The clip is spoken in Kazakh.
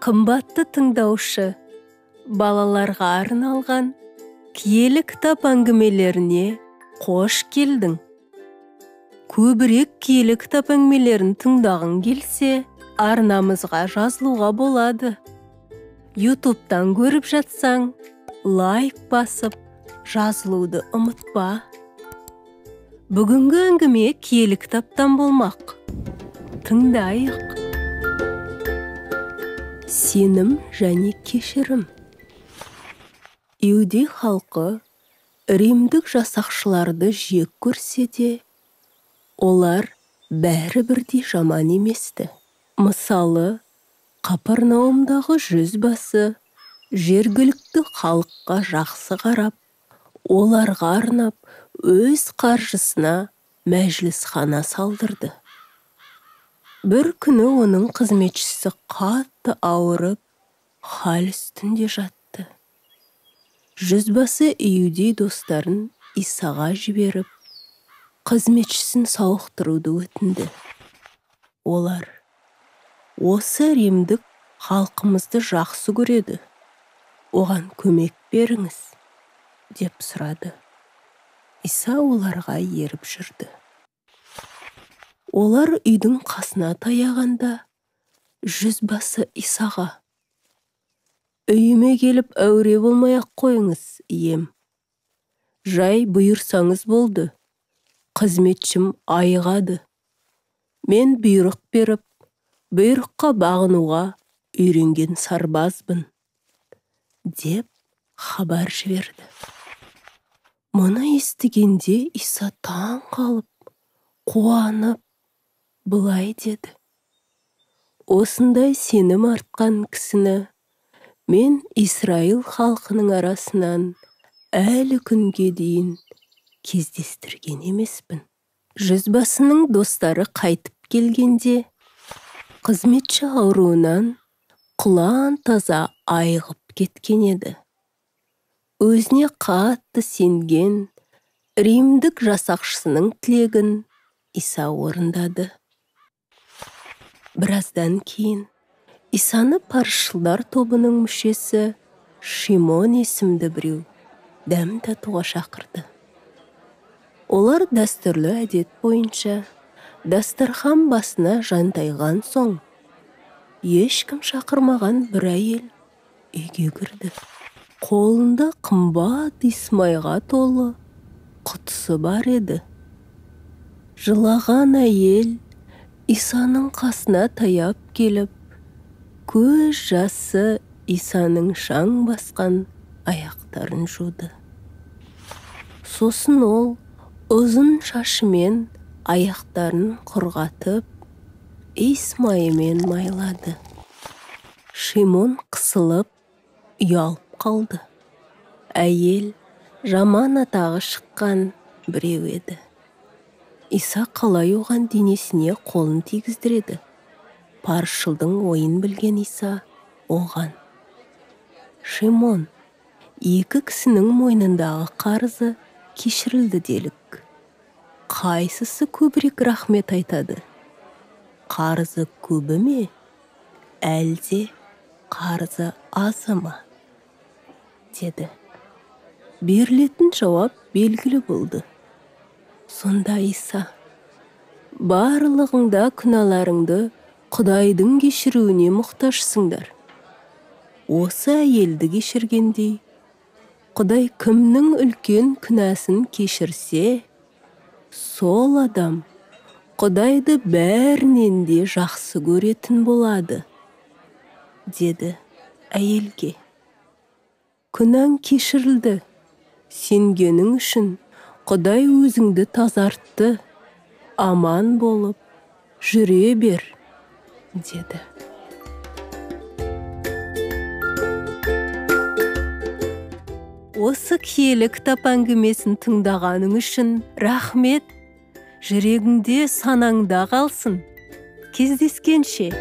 Қымбатты тыңдаушы, балаларға арналған киелі кітап әңгімелеріне қош келдің. Көбірек киелі кітап әңгімелерін тыңдағың келсе, арнамызға жазылуға болады. YouTube'дан көріп жатсаң, лайк басып, жазылуды ұмытпа. Бүгінгі әңгіме киелі кітаптан болмақ. Тыңдайық. Сенім және кешірім. Иудей халқы римдік жасақшыларды жек көрсе де, олар бәрі бірдей жаман еместі. Мысалы, Қапарнаумдағы жүзбасы жергілікті халыққа жақсы қарап, оларға арнап өз қаржысына мәжілісхана салдырды. Бір күні оның қызметшісі қатты ауырып, хал үстінде жатты. Жүзбасы иудей достарын Исаға жіберіп, қызметшісін сауықтыруды өтінді. Олар: осы римдік халқымызды жақсы көреді, оған көмек беріңіз, деп сұрады. Иса оларға еріп жүрді. Олар үйдің қасына таяғанда, жүзбасы Исаға: үйіме келіп әуре болмай-ақ қойыңыз, ием. Жай бұйырсаңыз болды, қызметшім айығады. Мен бұйрық беріп, бұйрыққа бағынуға үйренген сарбазбын, деп хабар жіберді. Мұны естігенде Иса таң қалып, қуанып, былай деді: осындай сенім артқан кісіні мен Израиль халқының арасынан әлі күнге дейін кездестірген емеспін. Жүзбасының достары қайтып келгенде, қызметші ауруынан құлан таза айығып кеткен еді. Өзіне қатты сенген римдік жасақшысының тілегін Иса орындады. Біраздан кейін Исаны парызшылдар тобының мүшесі Шимон есімді біреу дәм татуға шақырды. Олар дәстүрлі әдет бойынша дастархан басына жантайған соң, ешкім шақырмаған бір әйел үйге кірді. Қолында қымбат исмайға толы құтысы бар еді. Жылаған әйел Исаның қасына таяп келіп, көз жасы Исаның шаң басқан аяқтарын жуды. Сосын ол ұзын шашымен аяқтарын құрғатып, исмайымен майлады. Шимон қысылып, ұялып қалды. Әйел жаман атағы шыққан біреу еді. Иса қалай оған денесіне қолын тигіздіреді. Парызшылдың ойын білген Иса оған: Шимон, екі кісінің мойнындағы қарызы кешірілді делік. Қайсысы көбірек рахмет айтады? Қарызы көбі ме, әлде қарызы азы ма? Деді. Берілетін жауап белгілі болды. Сонда Иса: барлығыңда күнәларыңды Құдайдың кешіруіне мұқтажсыңдар. Осы әйелді кешіргендей, Құдай кімнің үлкен күнәсін кешірсе, сол адам Құдайды бәрінен де жақсы көретін болады, деді әйелге. Күнәң кешірілді, сенгенің үшін Құдай өзіңді тазартты, аман болып жүре бер, деді. Осы киелі кітап әңгімесін тыңдағаның үшін рахмет, жүрегіңде санаңда қалсын. Кездескенше.